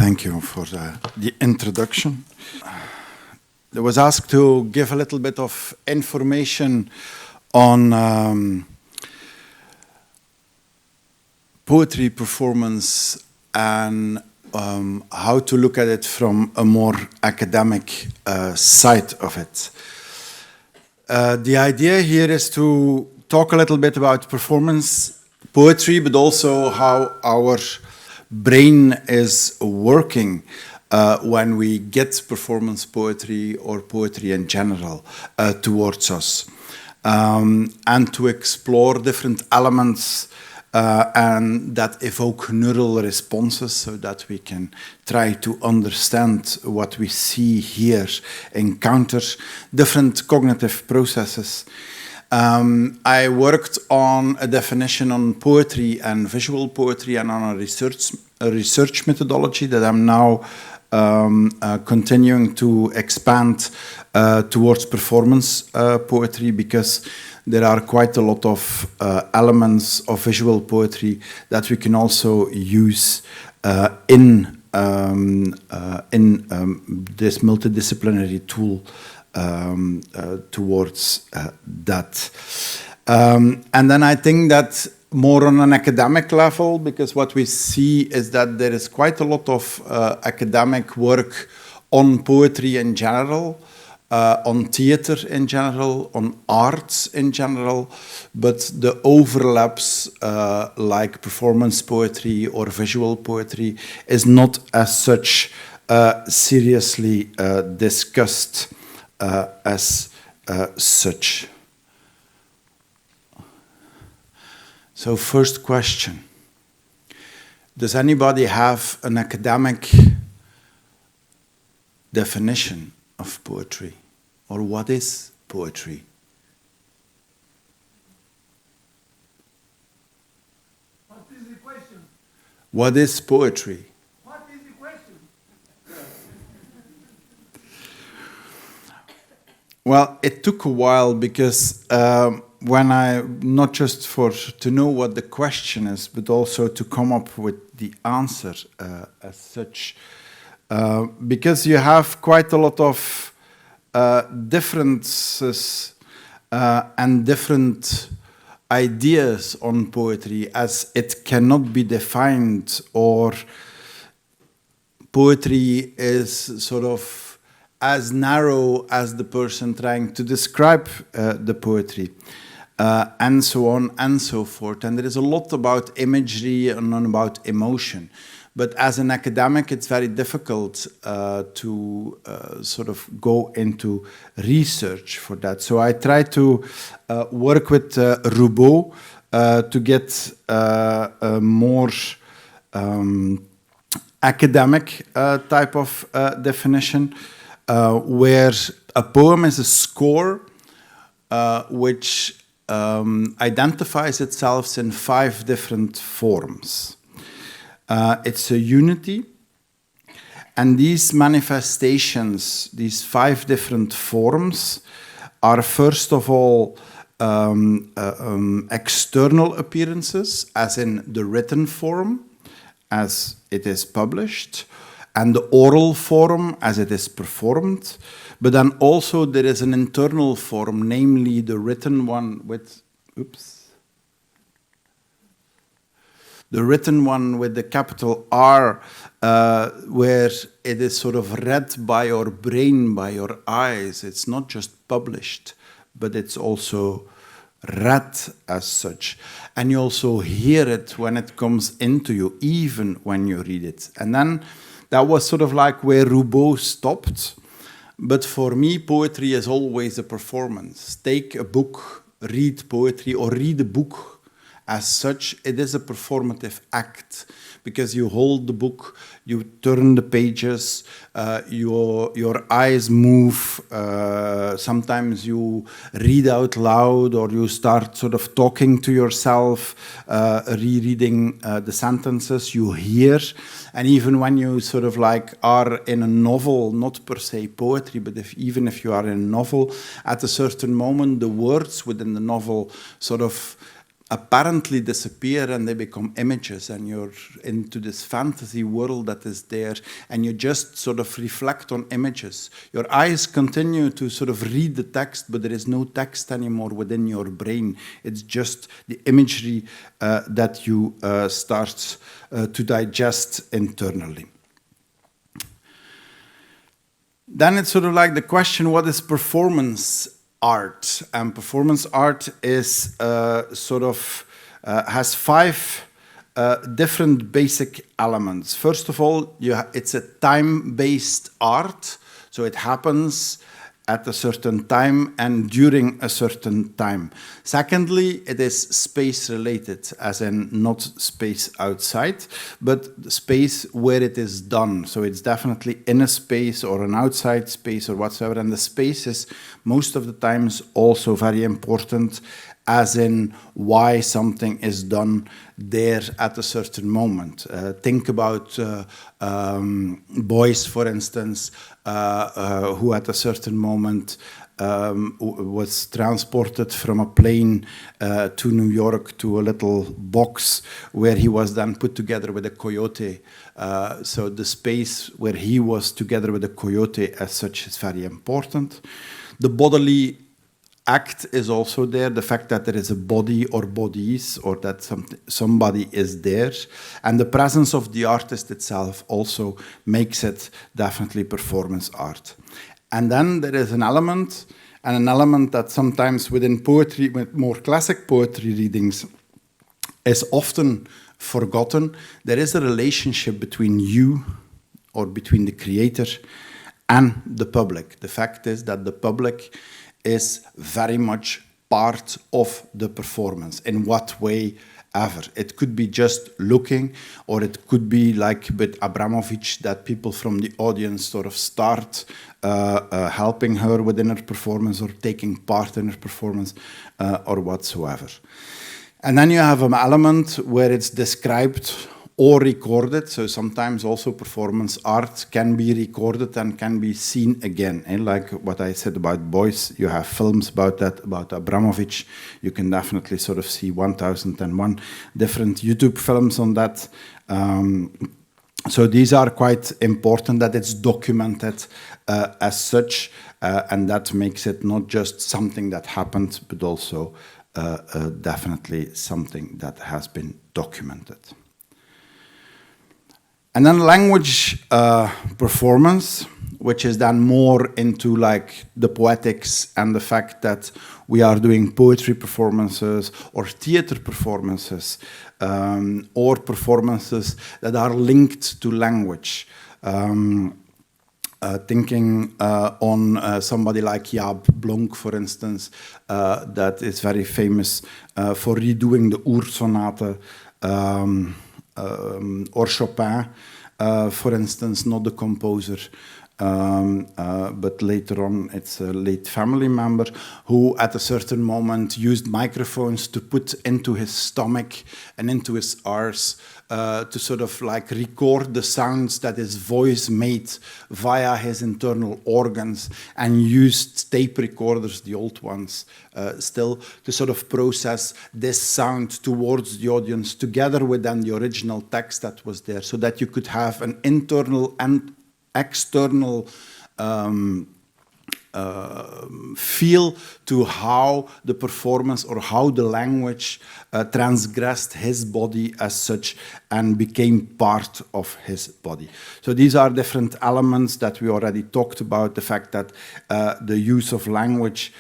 Thank you for the introduction. I was asked to give a little bit of information on poetry performance and how to look at it from a more academic side of it. The idea here is to talk a little bit about performance poetry, but also how our brain is working when we get performance poetry or poetry in general towards us, and to explore different elements and that evoke neural responses so that we can try to understand what we see here, encounter different cognitive processes. I worked on a definition on poetry and visual poetry and on a research methodology that I'm now continuing to expand towards performance poetry, because there are quite a lot of elements of visual poetry that we can also use in this multidisciplinary tool towards that. And then I think that more on an academic level, because what we see is that there is quite a lot of academic work on poetry in general, on theater in general, on arts in general, but the overlaps like performance poetry or visual poetry is not as such seriously discussed as such. So first question, does anybody have an academic definition of poetry? Or what is poetry? What is the question? What is poetry? What is the question? Well, it took a while because when I, not just to know what the question is, but also to come up with the answer as such. Because you have quite a lot of differences and different ideas on poetry, as it cannot be defined, or poetry is sort of as narrow as the person trying to describe the poetry, and so on and so forth. And there is a lot about imagery and about emotion. But as an academic, it's very difficult to sort of go into research for that. So I try to work with Roubaud to get a more academic type of definition, where a poem is a score which identifies itself in 5 different forms. It's a unity, and these manifestations, these 5 different forms, are first of all external appearances, as in the written form, as it is published, and the oral form, as it is performed. But then also there is an internal form, namely the written one with, the written one with the capital R, where it is sort of read by your brain, by your eyes. It's not just published, but it's also read as such. And you also hear it when it comes into you, even when you read it. And then that was sort of like where Roubaud stopped. But for me, poetry is always a performance. Take a book, read poetry, or read a book. As such, it is a performative act, because you hold the book, you turn the pages, your eyes move, sometimes you read out loud, or you start sort of talking to yourself, rereading the sentences, you hear, and even when you sort of like are in a novel, not per se poetry, but even if you are in a novel, at a certain moment, the words within the novel sort of apparently disappear and they become images, and you're into this fantasy world that is there, and you just sort of reflect on images. Your eyes continue to sort of read the text, but there is no text anymore within your brain. It's just the imagery that you start to digest internally. Then it's sort of like the question, what is performance art? And performance art is has 5 different basic elements. First of all, it's a time-based art, so it happens at a certain time and during a certain time. Secondly, it is space-related, as in not space outside, but space where it is done. So it's definitely in a space or an outside space or whatsoever, and the space is most of the times also very important, as in why something is done there at a certain moment. Think about boys, for instance, who at a certain moment was transported from a plane to New York to a little box where he was then put together with a coyote. So the space where he was together with a coyote as such is very important. The bodily act is also there, the fact that there is a body or bodies, or that somebody is there. And the presence of the artist itself also makes it definitely performance art. And then there is an element that sometimes within poetry, with more classic poetry readings, is often forgotten. There is a relationship between you, or between the creator, and the public. The fact is that the public is very much part of the performance. In what way ever. It could be just looking, or it could be like with Abramovich, that people from the audience sort of start helping her within her performance, or taking part in her performance, or whatsoever. And then you have an element where it's described or recorded. So sometimes also performance art can be recorded and can be seen again. And like what I said about boys, you have films about that, about Abramovich. You can definitely sort of see 1001 different YouTube films on that. So these are quite important that it's documented as such, and that makes it not just something that happened, but also definitely something that has been documented. And then language performance, which is then more into like the poetics and the fact that we are doing poetry performances or theater performances, or performances that are linked to language. Thinking on somebody like Jaap Blonk, for instance, that is very famous for redoing the Oersonate, or Chopin, for instance, not the composer, but later on it's a late family member who at a certain moment used microphones to put into his stomach and into his arse to sort of like record the sounds that his voice made via his internal organs, and used tape recorders, the old ones still, to sort of process this sound towards the audience together with then the original text that was there, so that you could have an internal and external feel to how the performance or how the language transgressed his body as such and became part of his body. So these are different elements that we already talked about. The fact that the use of language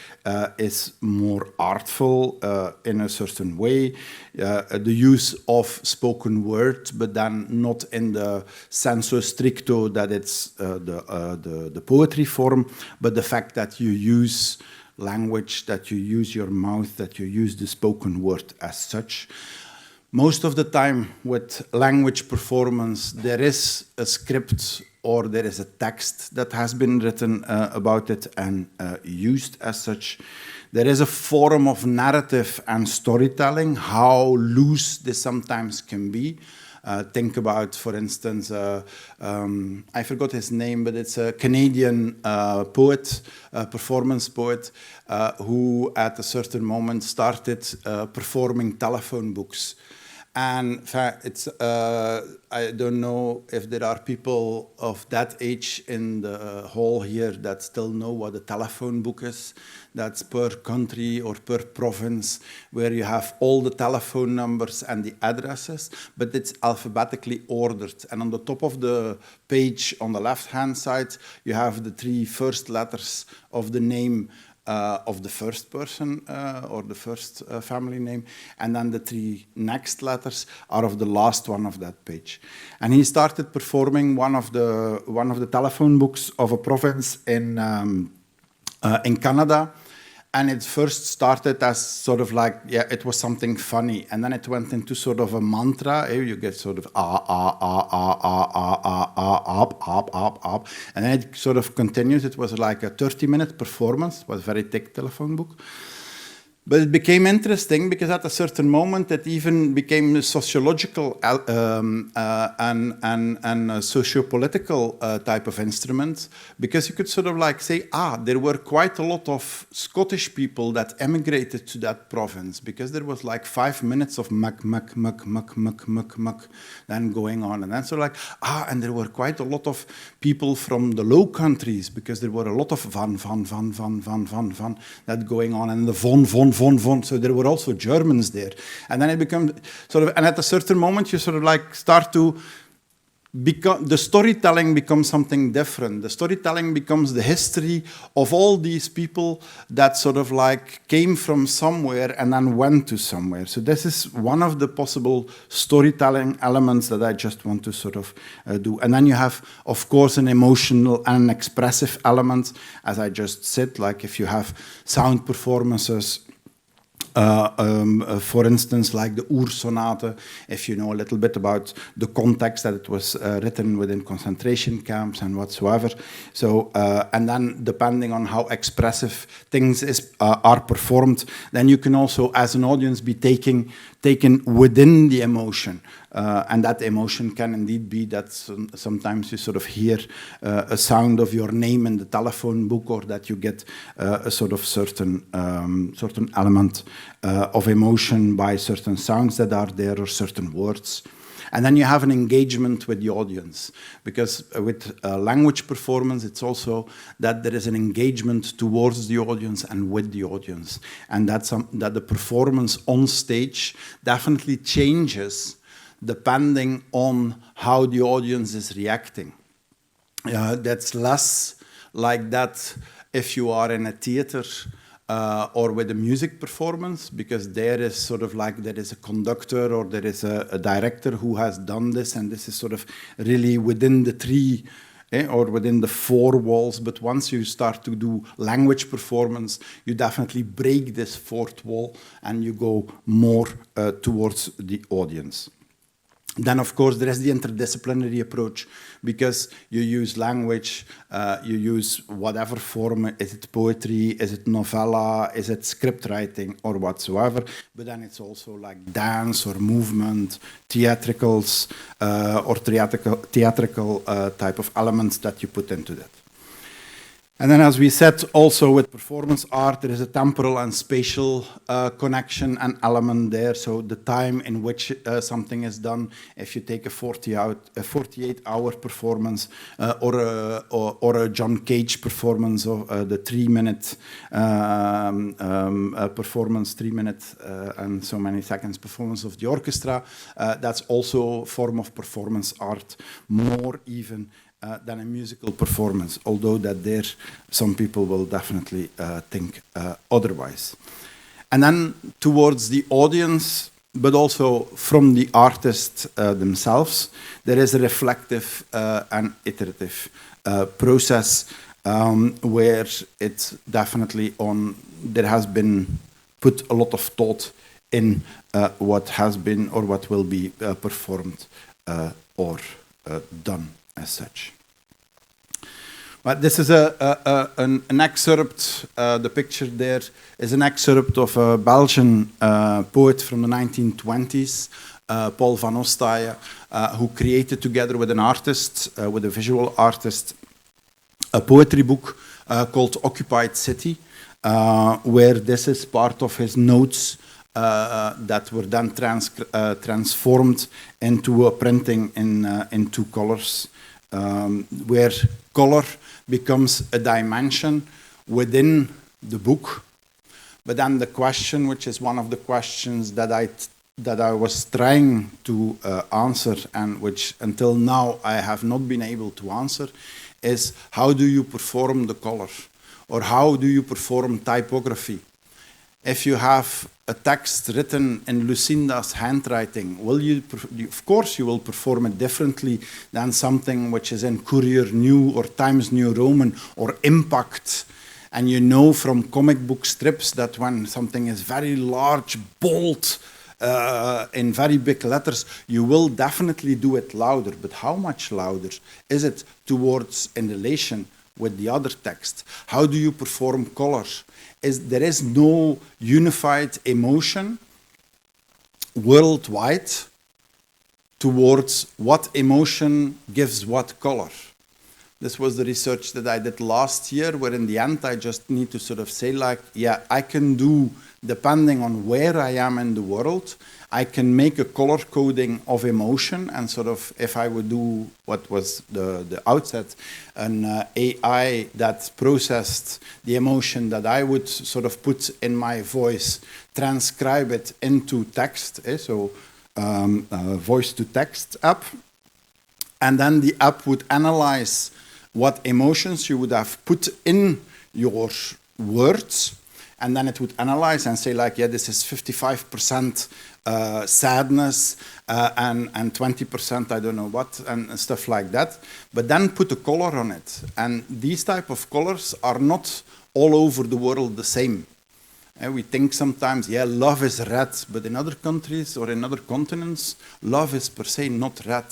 is more artful in a certain way. The use of spoken word, but then not in the sensu stricto that it's the poetry form, but the fact that you use language, that you use your mouth, that you use the spoken word as such. Most of the time with language performance, there is a script or there is a text that has been written about it and used as such. There is a form of narrative and storytelling, how loose this sometimes can be. Think about, for instance, I forgot his name, but it's a Canadian poet, performance poet, who at a certain moment started performing telephone books. And it's, I don't know if there are people of that age in the hall here that still know what a telephone book is. That's per country or per province, where you have all the telephone numbers and the addresses, but it's alphabetically ordered. And on the top of the page, on the left-hand side, you have the 3 first letters of the name of the first person or the first family name, and then the 3 next letters are of the last one of that page. And he started performing one of the telephone books of a province in Canada. And it first started as sort of like, yeah, it was something funny. And then it went into sort of a mantra. You get sort of up. And then it sort of continues. It was like a 30-minute performance. It was a very thick telephone book. But it became interesting because at a certain moment it even became a sociological and a socio-political type of instrument, because you could sort of like say, there were quite a lot of Scottish people that emigrated to that province, because there was like 5 minutes of muck, then going on. And then sort of like, and there were quite a lot of people from the Low Countries, because there were a lot of van, that going on, and the von. So there were also Germans there. And then it becomes sort of, and at a certain moment you sort of like start to become, the storytelling becomes something different. The storytelling becomes the history of all these people that sort of like came from somewhere and then went to somewhere. So this is one of the possible storytelling elements that I just want to sort of do. And then you have, of course, an emotional and an expressive element, as I just said, like if you have sound performances, for instance, like the Oer Sonate, if you know a little bit about the context that it was written within concentration camps and whatsoever. So, and then depending on how expressive things are performed, then you can also, as an audience, be taken within the emotion. And that emotion can indeed be that sometimes you sort of hear a sound of your name in the telephone book, or that you get a sort of certain element of emotion by certain sounds that are there, or certain words. And then you have an engagement with the audience, because with language performance, it's also that there is an engagement towards the audience and with the audience. And that the performance on stage definitely changes depending on how the audience is reacting. That's less like that if you are in a theater or with a music performance, because there is sort of like there is a conductor or there is a director who has done this, and this is sort of really within the 3 or within the 4 walls. But once you start to do language performance, you definitely break this 4th wall and you go more towards the audience. Then, of course, there is the interdisciplinary approach, because you use language, you use whatever form. Is it poetry? Is it novella? Is it script writing or whatsoever? But then it's also like dance or movement, theatricals or theatrical type of elements that you put into that. And then, as we said, also with performance art, there is a temporal and spatial connection and element there. So the time in which something is done, if you take a 48-hour performance or a John Cage performance, or the 3-minute performance, 3 minutes and so many seconds performance of the orchestra, that's also a form of performance art, more even than a musical performance, although that there some people will definitely think otherwise. And then towards the audience, but also from the artists themselves, there is a reflective and iterative process where it's definitely there has been put a lot of thought in what has been or what will be performed or done as such. But this is an excerpt, the picture there is an excerpt of a Belgian poet from the 1920s, Paul van Ostaaije, who created together with an artist, with a visual artist, a poetry book called Occupied City, where this is part of his notes that were then transformed into a printing in two colors, where color becomes a dimension within the book. But then the question, which is one of the questions that I was trying to answer, and which until now I have not been able to answer, is how do you perform the color? Or how do you perform typography? If you have a text written in Lucinda's handwriting, of course you will perform it differently than something which is in Courier New or Times New Roman or Impact. And you know from comic book strips that when something is very large, bold, in very big letters, you will definitely do it louder. But how much louder? Is it towards in relation with the other text? How do you perform color? There is no unified emotion worldwide towards what emotion gives what color. This was the research that I did last year, where in the end I just need to sort of say like, yeah, I can do, depending on where I am in the world, I can make a color coding of emotion, and sort of, if I would do what was the outset, an AI that processed the emotion that I would sort of put in my voice, transcribe it into text, so voice-to-text app, and then the app would analyze what emotions you would have put in your words, and then it would analyze and say like, yeah, this is 55% sadness and 20% I don't know what and stuff like that, but then put a color on it. And these type of colors are not all over the world the same. We think sometimes, yeah, love is red, but in other countries or in other continents, love is per se not red.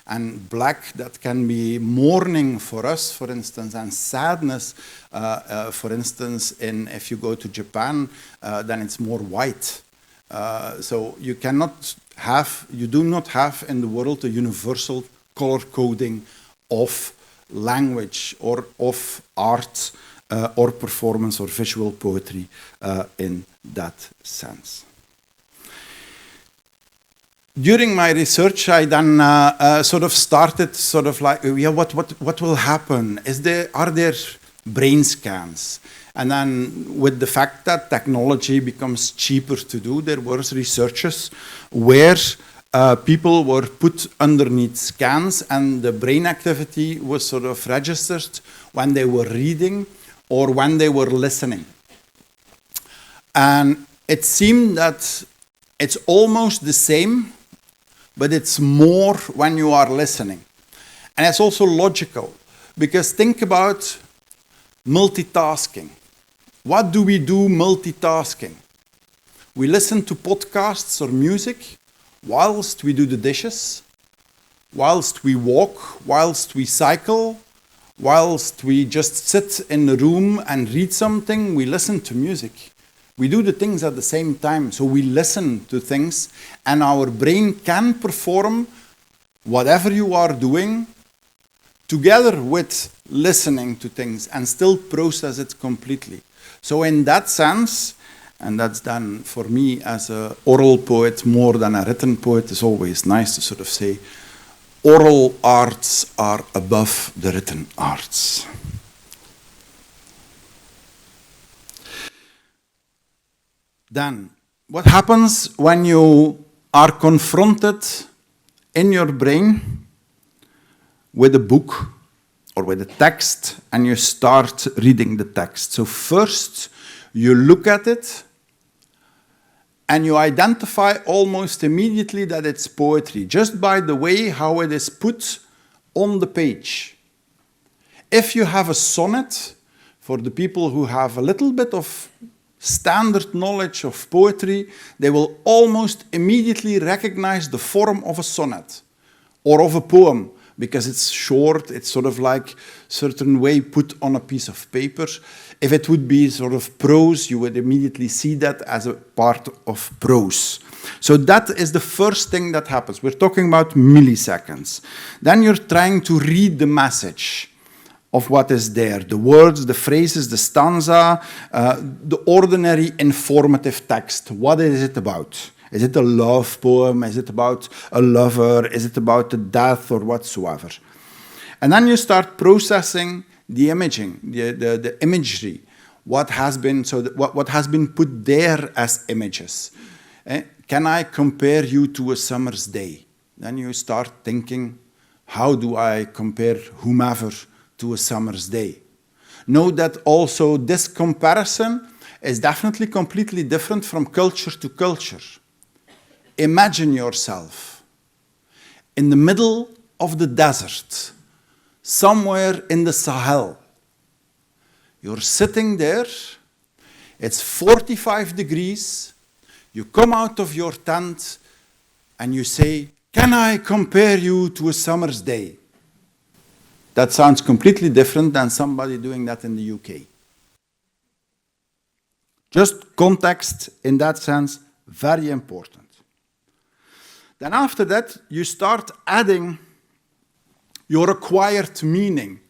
And black, that can be mourning for us, for instance, and sadness, for instance, if you go to Japan, then it's more white. So you do not have in the world a universal color coding of language or of art or performance or visual poetry in that sense. During my research, I then sort of started sort of like, yeah, what will happen? Are there brain scans? And then with the fact that technology becomes cheaper to do, there were researchers where people were put underneath scans and the brain activity was sort of registered when they were reading or when they were listening. And it seemed that it's almost the same, but it's more when you are listening. And it's also logical, because think about multitasking. What do we do multitasking? We listen to podcasts or music whilst we do the dishes, whilst we walk, whilst we cycle, whilst we just sit in a room and read something, we listen to music. We do the things at the same time, so we listen to things, and our brain can perform whatever you are doing together with listening to things and still process it completely. So in that sense, and that's done for me as an oral poet more than a written poet, it's always nice to sort of say, oral arts are above the written arts. Then, what happens when you are confronted in your brain with a book or with a text and you start reading the text? So first, you look at it and you identify almost immediately that it's poetry, just by the way how it is put on the page. If you have a sonnet, for the people who have a little bit of standard knowledge of poetry, they will almost immediately recognize the form of a sonnet or of a poem because it's short, it's sort of like certain way put on a piece of paper. If it would be sort of prose, you would immediately see that as a part of prose. So that is the first thing that happens. We're talking about milliseconds. Then you're trying to read the message of what is there, the words, the phrases, the stanza, the ordinary informative text. What is it about? Is it a love poem? Is it about a lover? Is it about the death or whatsoever? And then you start processing the imaging, the imagery, what has been what has been put there as images. Can I compare you to a summer's day? Then you start thinking, how do I compare whomever to a summer's day? Know that also this comparison is definitely completely different from culture to culture. Imagine yourself in the middle of the desert, somewhere in the Sahel. You're sitting there, it's 45 degrees, you come out of your tent and you say, can I compare you to a summer's day? That sounds completely different than somebody doing that in the UK. Just context in that sense, very important. Then after that, you start adding your acquired meaning.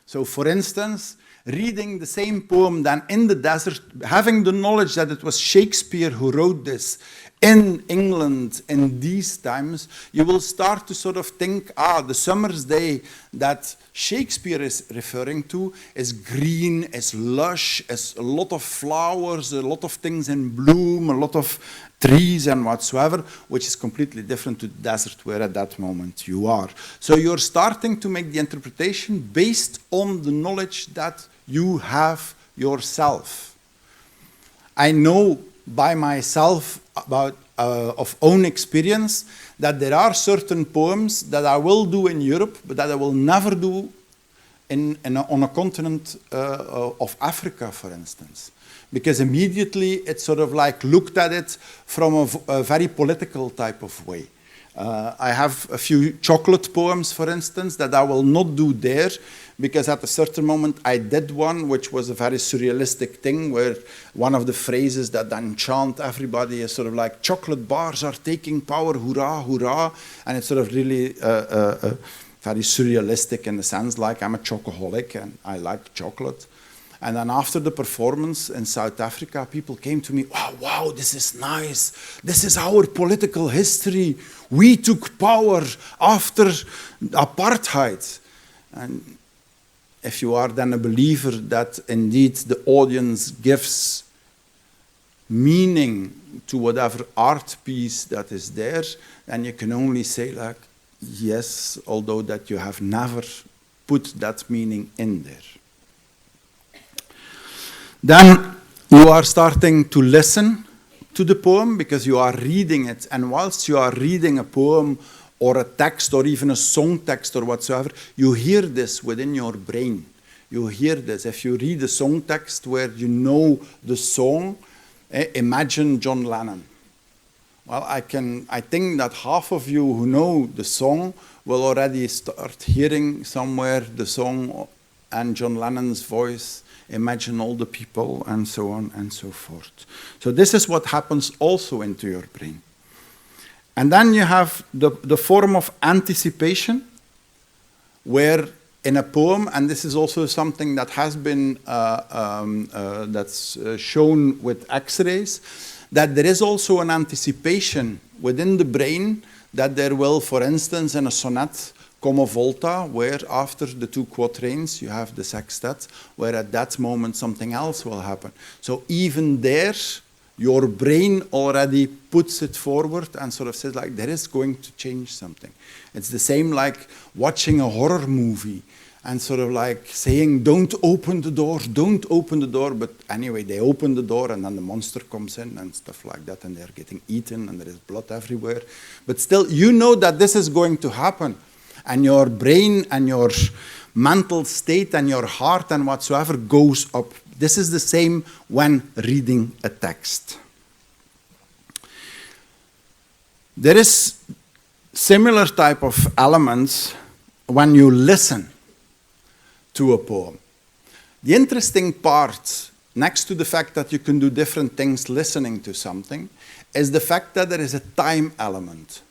So for instance, reading the same poem than in the desert, having the knowledge that it was Shakespeare who wrote this in England in these times, you will start to sort of think, the summer's day that Shakespeare is referring to is green, is lush, is a lot of flowers, a lot of things in bloom, a lot of trees and whatsoever, which is completely different to the desert where at that moment you are. So you're starting to make the interpretation based on the knowledge that you have yourself. I know by myself about of own experience that there are certain poems that I will do in Europe, but that I will never do on a continent of Africa, for instance. Because immediately it's sort of like looked at it from a very political type of way. I have a few chocolate poems, for instance, that I will not do there, because at a certain moment I did one which was a very surrealistic thing, where one of the phrases that enchant everybody is sort of like, chocolate bars are taking power, hurrah, hurrah, and it's sort of really very surrealistic in the sense like I'm a chocoholic and I like chocolate. And then after the performance in South Africa, people came to me, wow, this is nice. This is our political history. We took power after apartheid. And if you are then a believer that indeed the audience gives meaning to whatever art piece that is there, then you can only say like, yes, although that you have never put that meaning in there. Then you are starting to listen to the poem because you are reading it. And whilst you are reading a poem or a text or even a song text or whatsoever, you hear this within your brain. You hear this. If you read a song text where you know the song, imagine John Lennon. Well, I think that half of you who know the song will already start hearing somewhere the song and John Lennon's voice. Imagine all the people, and so on and so forth. So this is what happens also into your brain. And then you have the form of anticipation, where in a poem, and this is also something that has been that's shown with X-rays, that there is also an anticipation within the brain that there will, for instance, in a sonnet, come a volta, where after the two quatrains you have the sextet, where at that moment something else will happen. So even there, your brain already puts it forward and sort of says like, there is going to change something. It's the same like watching a horror movie and sort of like saying, don't open the door, but anyway, they open the door and then the monster comes in and stuff like that, and they're getting eaten and there is blood everywhere. But still, you know that this is going to happen. And your brain and your mental state and your heart and whatsoever goes up. This is the same when reading a text. There is similar type of elements when you listen to a poem. The interesting part, next to the fact that you can do different things listening to something, is the fact that there is a time element.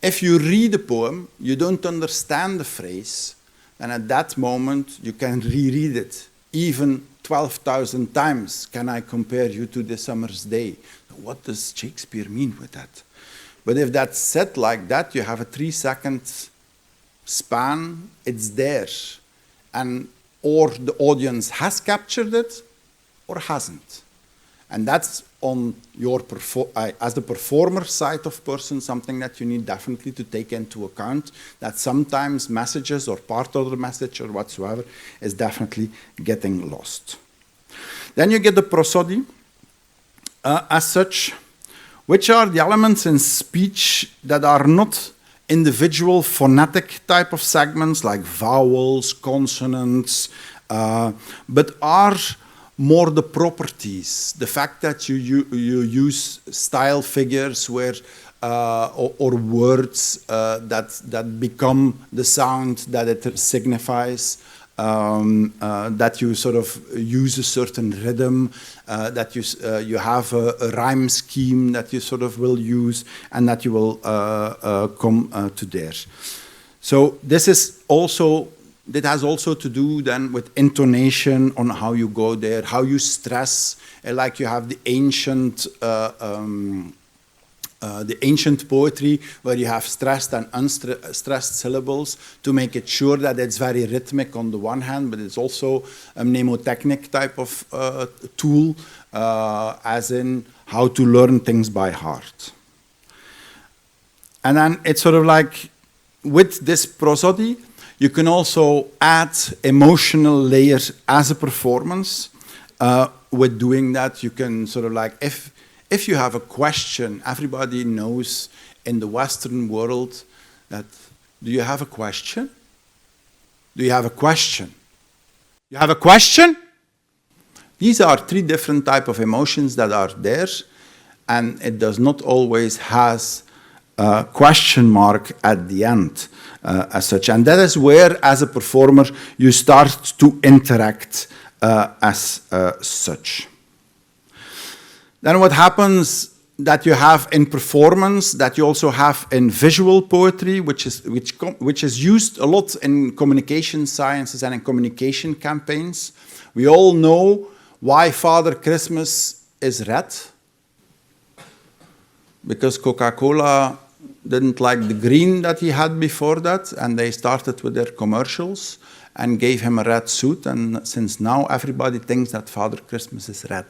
If you read a poem, you don't understand the phrase, and at that moment you can reread it, even 12,000 times. Can I compare you to the summer's day? What does Shakespeare mean with that? But if that's said like that, you have a 3-second span, it's there. And or the audience has captured it or hasn't. And that's on your as the performer side of person, something that you need definitely to take into account, that sometimes messages or part of the message or whatsoever is definitely getting lost. Then you get the prosody as such, which are the elements in speech that are not individual phonetic type of segments like vowels, consonants, but are more the properties, the fact that you use style figures where, or words that become the sound that it signifies, that you sort of use a certain rhythm, that you have a rhyme scheme that you sort of will use, and that you will come to there. So this is also, that has also to do then with intonation on how you go there, how you stress, like you have the ancient poetry where you have stressed and unstressed syllables to make it sure that it's very rhythmic on the one hand, but it's also a mnemotechnic type of tool, as in how to learn things by heart. And then it's sort of like with this prosody, you can also add emotional layers as a performance. With doing that, you can sort of like, if you have a question, everybody knows in the Western world that, do you have a question? Do you have a question? You have a question? These are 3 different types of emotions that are there, and it does not always has a question mark at the end. As such, and that is where, as a performer, you start to interact as such. Then what happens that you have in performance, that you also have in visual poetry, which is used a lot in communication sciences and in communication campaigns. We all know why Father Christmas is red, because Coca-Cola didn't like the green that he had before that, and they started with their commercials and gave him a red suit, and since now everybody thinks that Father Christmas is red.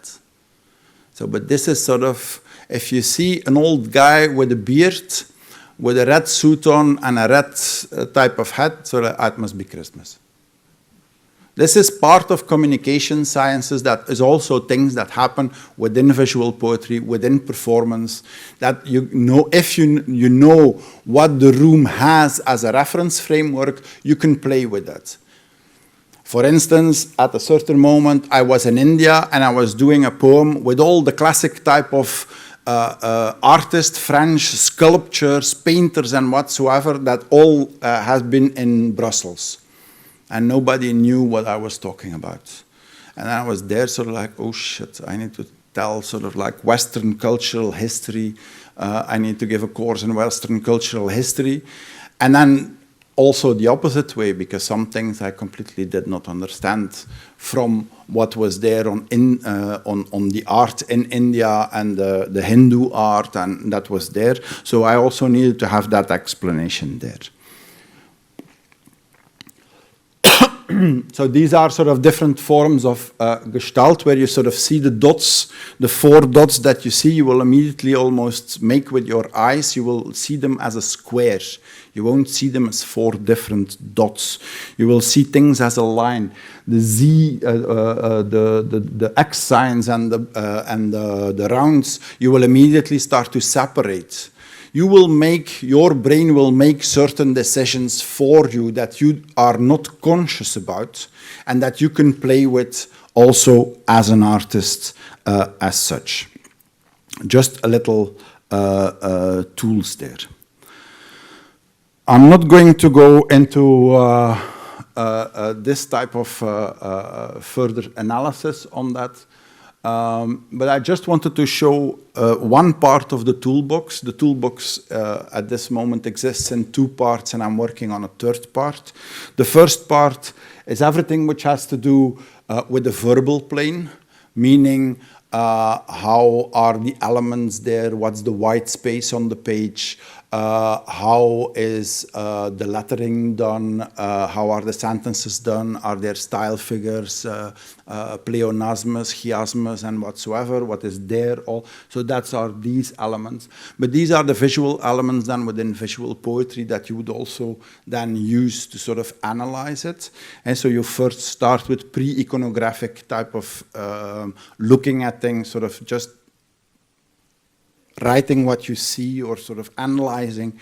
So, but this is sort of, if you see an old guy with a beard, with a red suit on and a red type of hat, so that must be Christmas. This is part of communication sciences, that is also things that happen within visual poetry, within performance, that you know, if you know what the room has as a reference framework, you can play with that. For instance, at a certain moment, I was in India and I was doing a poem with all the classic type of artists, French sculptors, painters, and whatsoever, that all has been in Brussels. And nobody knew what I was talking about. And I was there sort of like, oh shit, I need to tell sort of like Western cultural history. I need to give a course in Western cultural history. And then also the opposite way, because some things I completely did not understand from what was there on the art in India and the Hindu art, and that was there. So I also needed to have that explanation there. So these are sort of different forms of gestalt, where you sort of see the dots, the 4 dots that you see, you will immediately almost make with your eyes, you will see them as a square. You won't see them as 4 different dots. You will see things as a line. The Z, the X signs and the rounds, you will immediately start to separate. Your brain will make certain decisions for you that you are not conscious about, and that you can play with also as an artist as such. Just a little tools there. I'm not going to go into this type of further analysis on that, but I just wanted to show one part of the toolbox. The toolbox at this moment exists in two parts, and I'm working on a third part. The first part is everything which has to do with the verbal plane, meaning how are the elements there, what's the white space on the page, how is the lettering done, how are the sentences done, are there style figures, pleonasmus, chiasmus, and whatsoever, what is there, all. So that's are these elements. But these are the visual elements then within visual poetry that you would also then use to sort of analyze it. And so you first start with pre-iconographic type of looking at things, sort of just writing what you see or sort of analyzing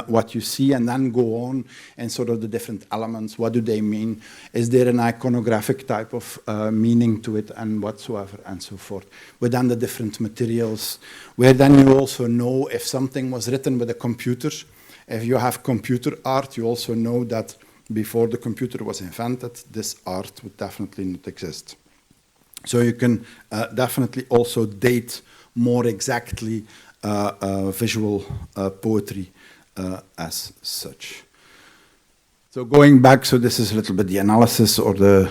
what you see, and then go on and sort of the different elements. What do they mean? Is there an iconographic type of meaning to it and whatsoever and so forth? But then the different materials, where then you also know if something was written with a computer. If you have computer art, you also know that before the computer was invented, this art would definitely not exist. So you can definitely also date more exactly visual poetry as such. So going back, so this is a little bit the analysis or the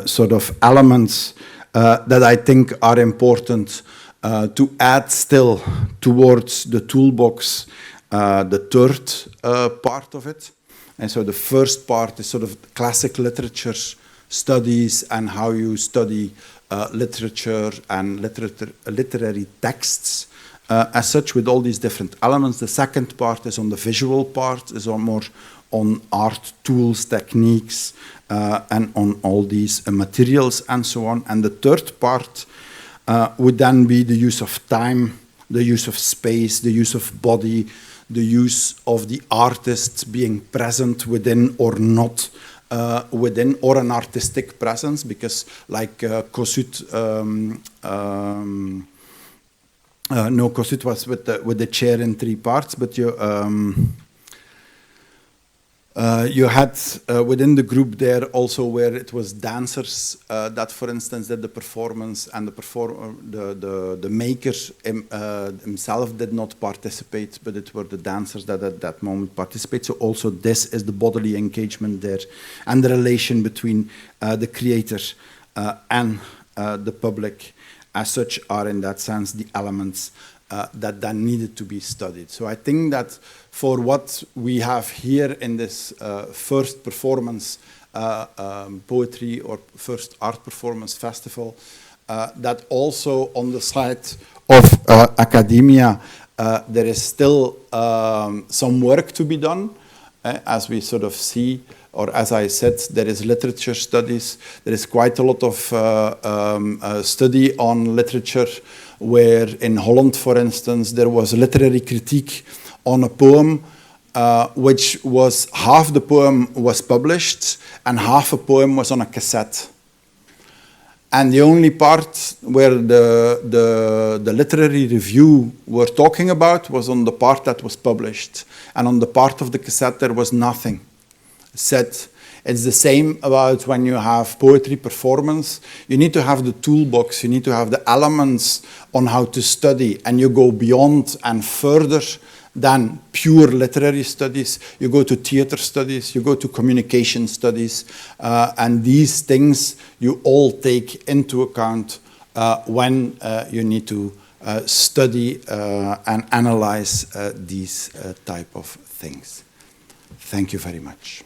sort of elements that I think are important to add still towards the toolbox, the third part of it. And so the first part is sort of classic literature studies and how you study literature and literary texts as such, with all these different elements. The second part is on the visual part, is on more on art tools, techniques, and on all these materials and so on. And the third part would then be the use of time, the use of space, the use of body, the use of the artist being present within or not within, or an artistic presence, because like Kossuth, no, Kossuth was with the chair in three parts, but you had within the group there also where it was dancers that, for instance, did the performance, and the maker himself did not participate, but it were the dancers that at that moment participate. So also this is the bodily engagement there, and the relation between the creator and the public as such are in that sense the elements that then needed to be studied. So I think that for what we have here in this first performance poetry or first art performance festival, that also on the side of academia there is still some work to be done, as we sort of see, or as I said, there is literature studies. There is quite a lot of study on literature, where in Holland, for instance, there was a literary critique on a poem, which was half the poem was published and half a poem was on a cassette. And the only part where the literary review were talking about was on the part that was published. And on the part of the cassette, there was nothing said. It's the same about when you have poetry performance. You need to have the toolbox, you need to have the elements on how to study, and you go beyond and further than pure literary studies. You go to theater studies, you go to communication studies, and these things you all take into account when you need to study and analyze these type of things. Thank you very much.